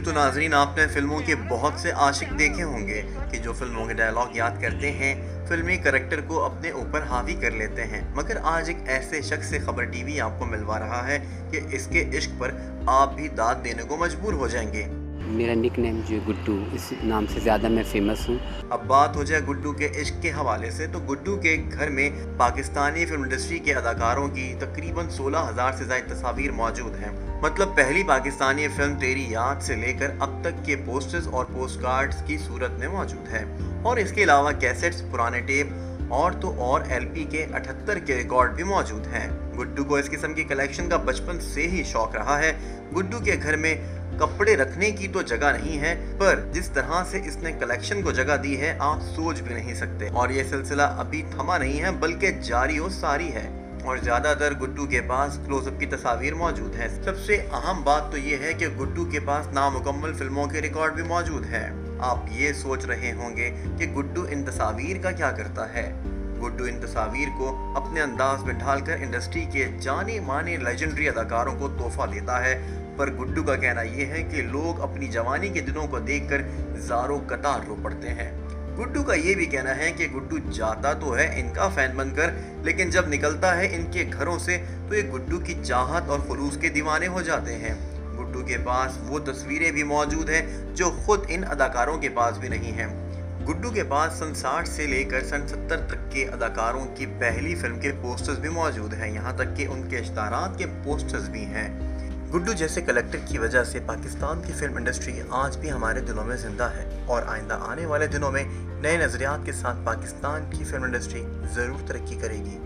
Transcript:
तो नाजरीन, आपने फिल्मों के बहुत से आशिक देखे होंगे कि जो फिल्मों के डायलॉग याद करते हैं, फिल्मी करैक्टर को अपने ऊपर हावी कर लेते हैं। मगर आज एक ऐसे शख्स से खबर टीवी आपको मिलवा रहा है कि इसके इश्क पर आप भी दाद देने को मजबूर हो जाएंगे। मेरा निक नेम जो है गुड्डू, इस नाम से ज़्यादा मैं फेमस हूँ। अब बात हो जाए गुड्डू के इश्क के हवाले से, तो गुड्डू के घर में पाकिस्तानी फिल्म इंडस्ट्री के अदाकारों की तकरीबन 16,000 से ज्यादा तस्वीर मौजूद हैं। मतलब पहली पाकिस्तानी फिल्म तेरी याद से लेकर अब तक के पोस्टर्स और पोस्ट कार्ड्स की सूरत में मौजूद है। और इसके अलावा कैसेट्स, पुराने टेप और एलपी के 78 के रिकॉर्ड भी मौजूद हैं। गुड्डू को इस किस्म की कलेक्शन का बचपन से ही शौक रहा है। गुड्डू के घर में कपड़े रखने की तो जगह नहीं है, पर जिस तरह से इसने कलेक्शन को जगह दी है आप सोच भी नहीं सकते। और ये सिलसिला अभी थमा नहीं है, बल्कि जारी और सारी है। और ज्यादातर गुड्डू के पास क्लोजअप की तस्वीर मौजूद है। सबसे अहम बात तो ये है कि गुड्डू के पास नामुकम्मल फिल्मों के रिकॉर्ड भी मौजूद है। आप ये सोच रहे होंगे कि गुड्डू इन तस्वीर का क्या करता है। गुड्डू इन तस्वीर को अपने अंदाज में ढालकर इंडस्ट्री के जाने माने लेजेंडरी अदाकारों को तोहफा देता है। पर गुड्डू का कहना यह है कि लोग अपनी जवानी के दिनों को देखकर ज़ारों कतार रो पड़ते हैं। गुड्डू का ये भी कहना है कि गुड्डू जाता तो है इनका फैन बनकर, लेकिन जब निकलता है इनके घरों से तो ये गुड्डू की चाहत और खुलूस के दीवाने हो जाते हैं। गुड्डू के पास वो तस्वीरें भी मौजूद हैं जो खुद इन अदाकारों के पास भी नहीं हैं। गुड्डू के पास सन 60 से लेकर सन 70 तक के अदाकारों की पहली फिल्म के पोस्टर्स भी मौजूद हैं, यहाँ तक कि उनके इश्तारात के पोस्टर्स भी हैं। गुड्डू जैसे कलेक्टर की वजह से पाकिस्तान की फिल्म इंडस्ट्री आज भी हमारे दिलों में जिंदा है और आइंदा आने वाले दिनों में नए नजरियात के साथ पाकिस्तान की फिल्म इंडस्ट्री ज़रूर तरक्की करेगी।